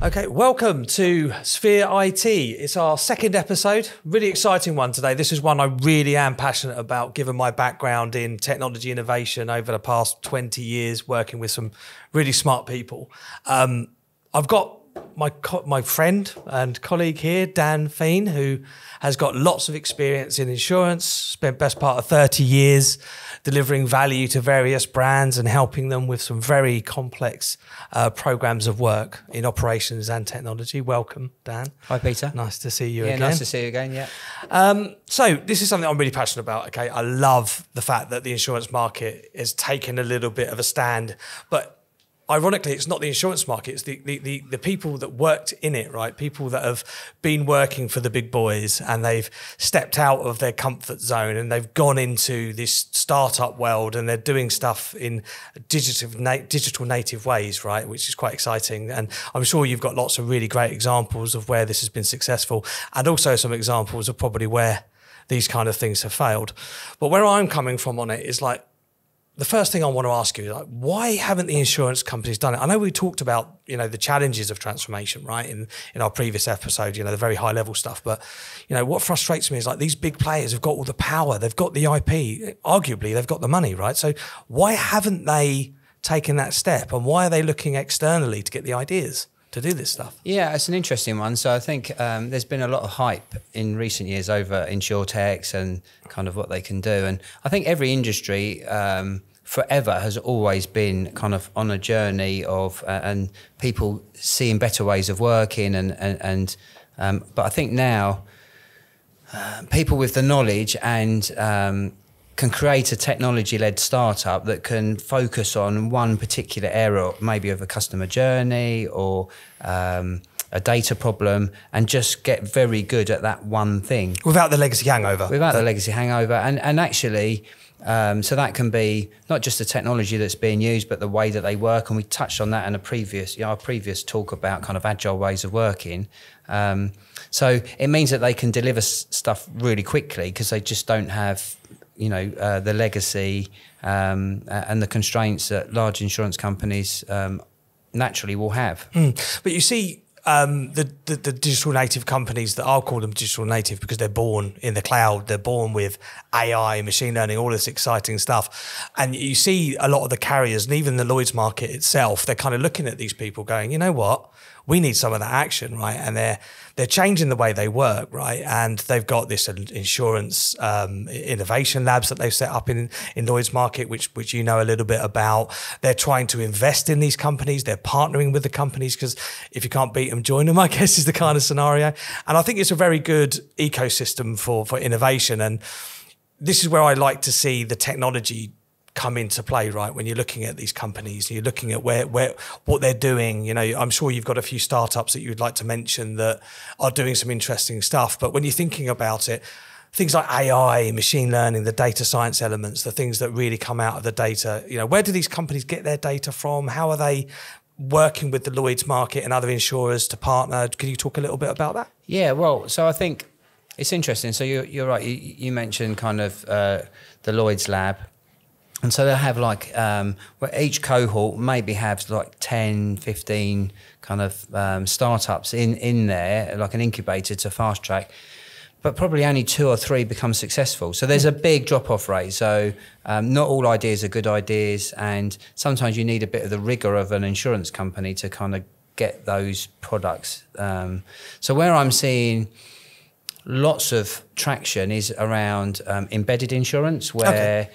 Okay, welcome to Sphere.it. It's our second episode, really exciting one today. This is one I really am passionate about, given my background in technology innovation over the past 20 years, working with some really smart people. I've got my friend and colleague here, Dan Fiehn, who has got lots of experience in insurance, spent best part of 30 years delivering value to various brands and helping them with some very complex programs of work in operations and technology. Welcome, Dan. Hi, Peter. Nice to see you again. Yeah, nice to see you again, yeah. So this is something I'm really passionate about, okay? I love the fact that the insurance market has taken a little bit of a stand, but ironically, it's not the insurance market, it's the people that worked in it, right? People that have been working for the big boys and they've stepped out of their comfort zone and they've gone into this startup world and they're doing stuff in digital native ways, right? Which is quite exciting. And I'm sure you've got lots of really great examples of where this has been successful and also some examples of probably where these kind of things have failed. But where I'm coming from on it is like, the first thing I want to ask you is like, why haven't the insurance companies done it? I know we talked about, you know, the challenges of transformation, right? In our previous episode, you know, the very high level stuff. But, you know, what frustrates me is like these big players have got all the power, they've got the IP, arguably they've got the money, right? So why haven't they taken that step and why are they looking externally to get the ideas to do this stuff? Yeah, it's an interesting one. So I think there's been a lot of hype in recent years over insurtechs and kind of what they can do. And I think every industry forever has always been kind of on a journey of and people seeing better ways of working but I think now people with the knowledge and can create a technology-led startup that can focus on one particular area, maybe of a customer journey or a data problem, and just get very good at that one thing. Without the legacy hangover. Without the legacy hangover. And actually, so that can be not just the technology that's being used, but the way that they work. And we touched on that in our previous talk about kind of agile ways of working. So it means that they can deliver stuff really quickly because they just don't have the legacy and the constraints that large insurance companies naturally will have. But you see, the digital native companies that I'll call them digital native because they're born in the cloud, they're born with AI, machine learning, all this exciting stuff. And you see a lot of the carriers and even the Lloyd's market itself, they're kind of looking at these people going, you know what? We need some of that action, right? And they're changing the way they work, right? And they've got this insurance innovation labs that they've set up in Lloyd's market, which you know a little bit about. They're trying to invest in these companies. They're partnering with the companies because if you can't beat them, join them, I guess is the kind of scenario. And I think it's a very good ecosystem for innovation. And this is where I like to see the technology come into play, right? When you're looking at these companies, you're looking at what they're doing. You know, I'm sure you've got a few startups that you would like to mention that are doing some interesting stuff. But when you're thinking about it, things like AI, machine learning, the data science elements, the things that really come out of the data, you know, where do these companies get their data from? How are they working with the Lloyd's market and other insurers to partner? Can you talk a little bit about that? Yeah, well, so I think it's interesting. So you're right. You mentioned kind of the Lloyd's lab. And so they'll have like, where each cohort maybe have like 10, 15 kind of startups in there, like an incubator to fast track, but probably only 2 or 3 become successful. So there's a big drop-off rate. So not all ideas are good ideas. And sometimes you need a bit of the rigor of an insurance company to kind of get those products. So where I'm seeing lots of traction is around embedded insurance, where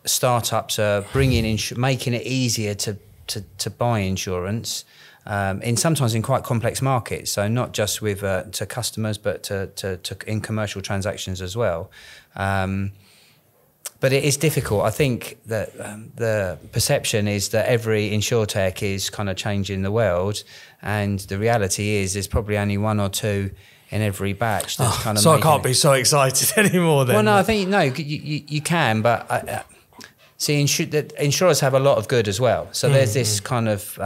startups are making it easier to buy insurance sometimes in quite complex markets. So not just with to customers, but to in commercial transactions as well. But it is difficult. I think that the perception is that every insurtech is kind of changing the world, and the reality is there's probably only 1 or 2 in every batch. That's kind of so I can't be so excited anymore then. Well, no, I think you can, but see, insurers have a lot of good as well. So there's this kind of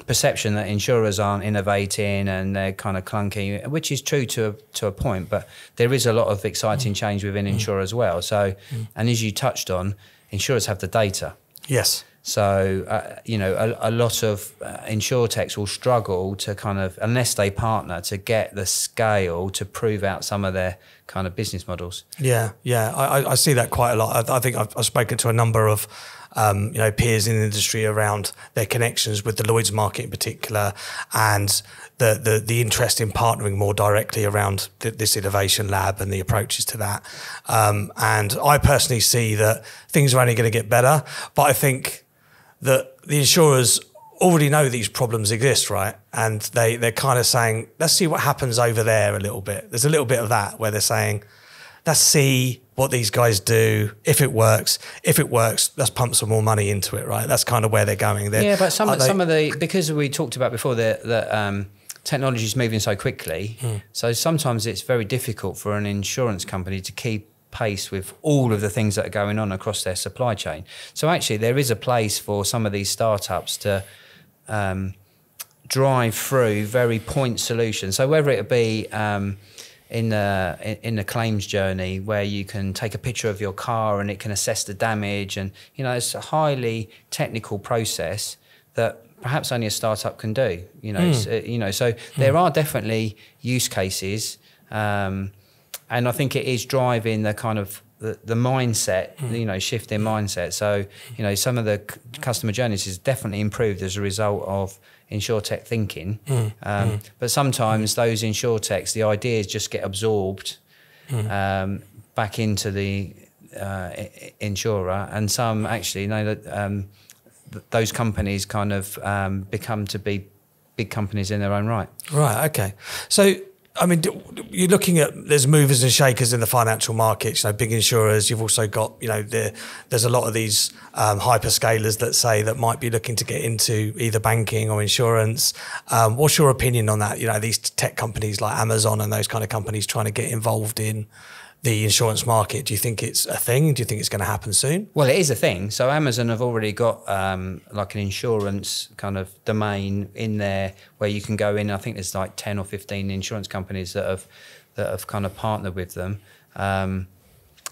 perception that insurers aren't innovating and they're kind of clunky, which is true to a point, but there is a lot of exciting change within insurers as well. So, and as you touched on, insurers have the data. Yes. So, you know, a lot of insurtechs will struggle to kind of, unless they partner, to get the scale to prove out some of their kind of business models. Yeah, I see that quite a lot. I think I've spoken to a number of you know, peers in the industry around their connections with the Lloyd's market in particular, and the interest in partnering more directly around this innovation lab and the approaches to that. And I personally see that things are only going to get better, but I think that the insurers already know these problems exist, right? And they're kind of saying, let's see what happens over there a little bit. There's a little bit of that where they're saying, let's see what these guys do. If it works, let's pump some more money into it, right? That's kind of where they're going. But some of the, because we talked about before that technology is moving so quickly, so sometimes it's very difficult for an insurance company to keep pace with all of the things that are going on across their supply chain. So actually there is a place for some of these startups to drive through very point solutions. So whether it be in the claims journey, where you can take a picture of your car and it can assess the damage, and you know, it's a highly technical process that perhaps only a startup can do. You know, so there are definitely use cases. And I think it is driving the kind of the mindset, you know, shift in mindset. So, you know, some of the customer journeys is definitely improved as a result of insurtech thinking. But sometimes those insurtechs, the ideas just get absorbed back into the insurer, and some actually, you know, that those companies kind of become to be big companies in their own right. Right. Okay. So, I mean, you're looking at, there's movers and shakers in the financial markets, you know, big insurers. You've also got, you know, there's a lot of these hyperscalers that say that might be looking to get into either banking or insurance. What's your opinion on that? You know, these tech companies like Amazon and those kind of companies trying to get involved in the insurance market. Do you think it's a thing? Do you think it's going to happen soon? Well, it is a thing. So Amazon have already got like an insurance kind of domain in there where you can go in. I think there's like 10 or 15 insurance companies that have kind of partnered with them.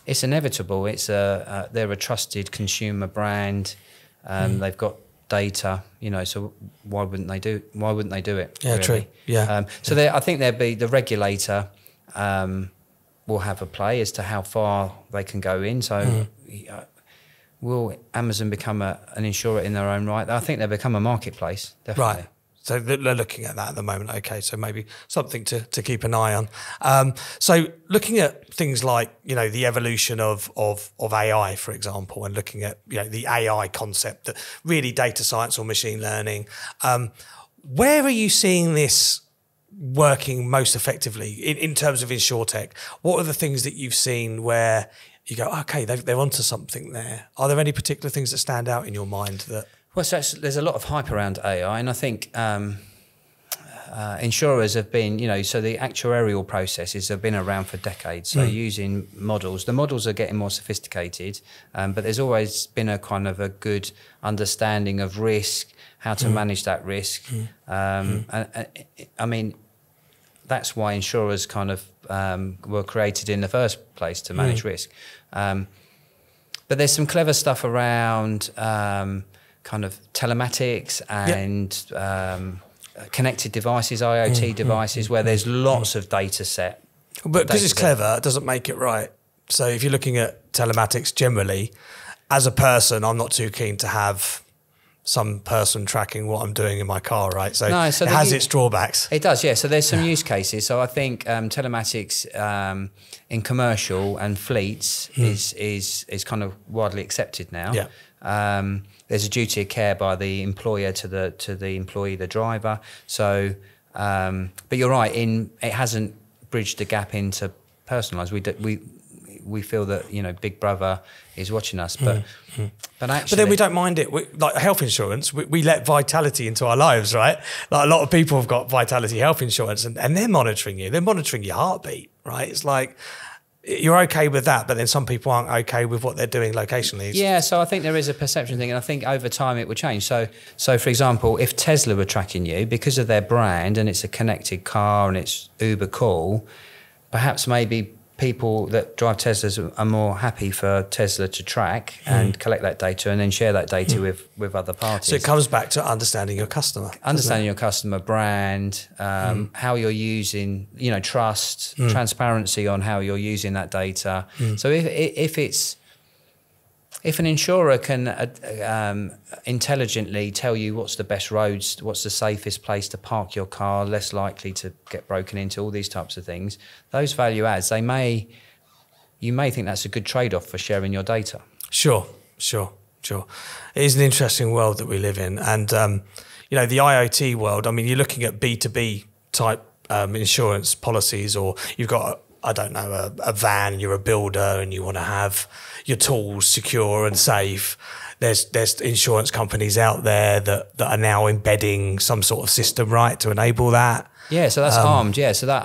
It's inevitable. They're a trusted consumer brand. They've got data, you know. So why wouldn't they do it? Yeah, really? True. Yeah. I think there'd be the regulator. Will have a play as to how far they can go in. So will Amazon become an insurer in their own right? I think they'll become a marketplace, definitely. Right. So they're looking at that at the moment. Okay, so maybe something to keep an eye on. So looking at things like, you know, the evolution of AI, for example, and looking at, you know, the AI concept, that really data science or machine learning, where are you seeing this working most effectively in terms of insurtech? What are the things that you've seen where you go, okay, they're onto something there? Are there any particular things that stand out in your mind that? Well, so there's a lot of hype around AI, and I think insurers have been, you know, so the actuarial processes have been around for decades. So using models, the models are getting more sophisticated, but there's always been a kind of a good understanding of risk, how to manage that risk. And, I mean, that's why insurers kind of were created in the first place, to manage risk. But there's some clever stuff around kind of telematics and connected devices, IoT devices, where there's lots of data set. But because it's clever, it doesn't make it right. So if you're looking at telematics generally, as a person, I'm not too keen to have some person tracking what I'm doing in my car, right? So, it has its drawbacks. It does, yeah. So there's some use cases. So I think telematics in commercial and fleets is kind of widely accepted now. Yeah. There's a duty of care by the employer to the employee, the driver. So, but you're right. It hasn't bridged the gap into personalised. We feel that, you know, Big Brother is watching us, but then we don't mind it. Like health insurance, we let Vitality into our lives, right? Like a lot of people have got Vitality health insurance, and they're monitoring you. They're monitoring your heartbeat, right? It's like you're okay with that, but then some people aren't okay with what they're doing locationally. Yeah, so I think there is a perception thing, and I think over time it will change. So for example, if Tesla were tracking you because of their brand and it's a connected car and it's uber cool, perhaps maybe people that drive Teslas are more happy for Tesla to track and collect that data and then share that data with other parties. So it comes back to understanding your customer. Understanding your customer brand, how you're using, trust, transparency on how you're using that data. So if an insurer can intelligently tell you what's the best roads, what's the safest place to park your car, less likely to get broken into, all these types of things, those value adds, you may think that's a good trade-off for sharing your data. Sure. It is an interesting world that we live in. And, the IoT world, I mean, you're looking at B2B type insurance policies, or you've got a van, you're a builder and you want to have your tools secure and safe. There's insurance companies out there that are now embedding some sort of system, right, to enable that. Yeah, so that's armed. Yeah, so that,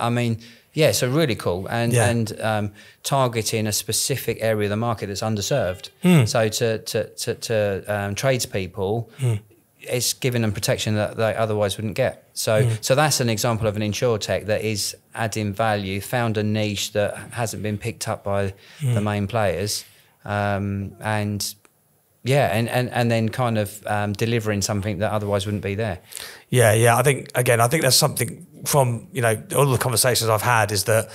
so really cool. And targeting a specific area of the market that's underserved. So to tradespeople, it's giving them protection that they otherwise wouldn't get. So that's an example of an insurtech that is adding value, found a niche that hasn't been picked up by the main players, and then kind of delivering something that otherwise wouldn't be there. Yeah. I think that's something from all the conversations I've had is that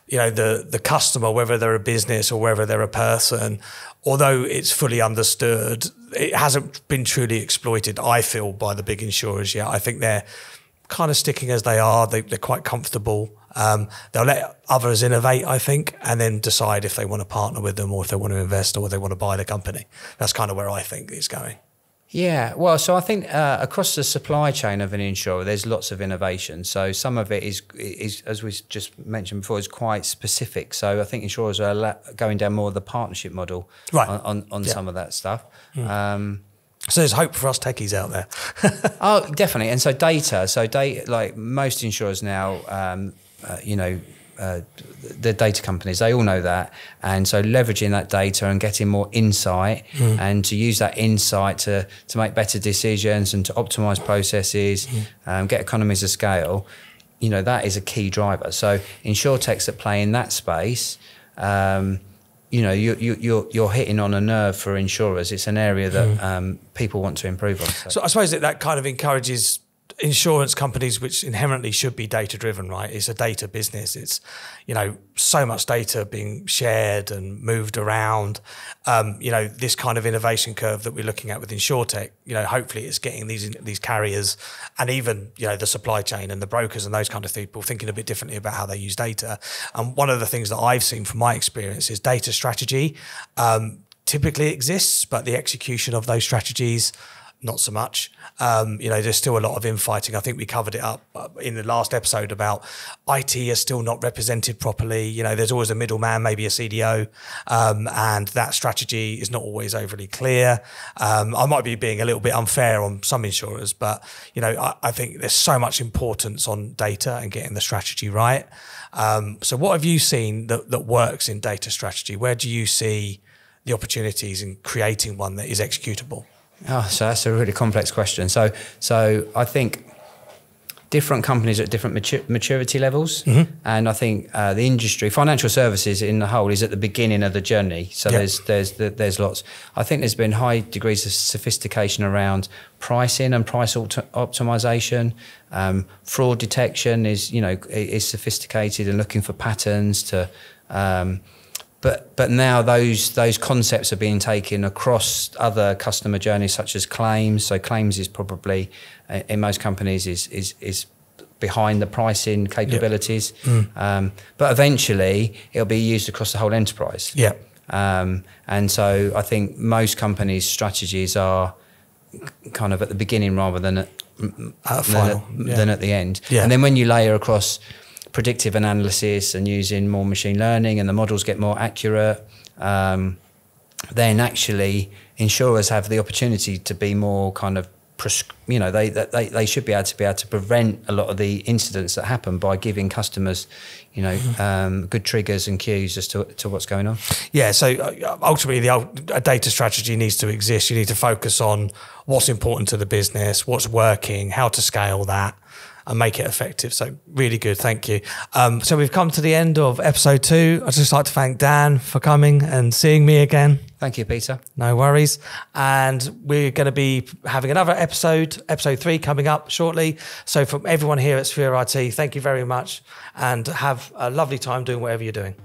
the customer, whether they're a business or whether they're a person, although it's fully understood, it hasn't been truly exploited, I feel, by the big insurers yet. I think they're kind of sticking as they are. They're quite comfortable. They'll let others innovate, I think, and then decide if they want to partner with them or if they want to invest or they want to buy the company. That's kind of where I think it's going. Yeah, well, so I think across the supply chain of an insurer, there's lots of innovation. So some of it is as we just mentioned before, is quite specific. So I think insurers are going down more of the partnership model on some of that stuff. So there's hope for us techies out there. Oh, definitely. And so data, like most insurers now, the data companies, they all know that. And so leveraging that data and getting more insight and to use that insight to make better decisions and to optimize processes, get economies of scale, that is a key driver. So insurtechs that play in that space, you're hitting on a nerve for insurers. It's an area that people want to improve on. So I suppose that kind of encourages insurance companies, which inherently should be data driven, right? It's a data business. It's, so much data being shared and moved around. This kind of innovation curve that we're looking at with insurtech, hopefully it's getting these carriers and even, the supply chain and the brokers and those kind of people thinking a bit differently about how they use data. And one of the things that I've seen from my experience is data strategy typically exists, but the execution of those strategies, not so much. There's still a lot of infighting. I think we covered it up in the last episode about IT is still not represented properly. There's always a middleman, maybe a CDO, and that strategy is not always overly clear. I might be being a little bit unfair on some insurers, but I think there's so much importance on data and getting the strategy right. So what have you seen that works in data strategy? Where do you see the opportunities in creating one that is executable? Oh, so that's a really complex question. So I think different companies are at different maturity levels, and I think the industry, financial services in the whole, is at the beginning of the journey. So there's lots. I think there's been high degrees of sophistication around pricing and price optimization. Fraud detection is sophisticated and looking for patterns to. But now those concepts are being taken across other customer journeys, such as claims. So claims is probably in most companies is behind the pricing capabilities. But eventually it'll be used across the whole enterprise. And so I think most companies' strategies are kind of at the beginning rather than at the end. And then when you layer across predictive analysis and using more machine learning and the models get more accurate, then actually insurers have the opportunity to be more kind of, they should be able to prevent a lot of the incidents that happen by giving customers, good triggers and cues as to what's going on. Yeah, so ultimately a data strategy needs to exist. You need to focus on what's important to the business, what's working, how to scale that. and make it effective. So really good. Thank you. So we've come to the end of episode 2. I'd just like to thank Dan for coming and seeing me again. Thank you, Peter. No worries. And we're going to be having another episode 3 coming up shortly. So from everyone here at Sphere.it, thank you very much and have a lovely time doing whatever you're doing.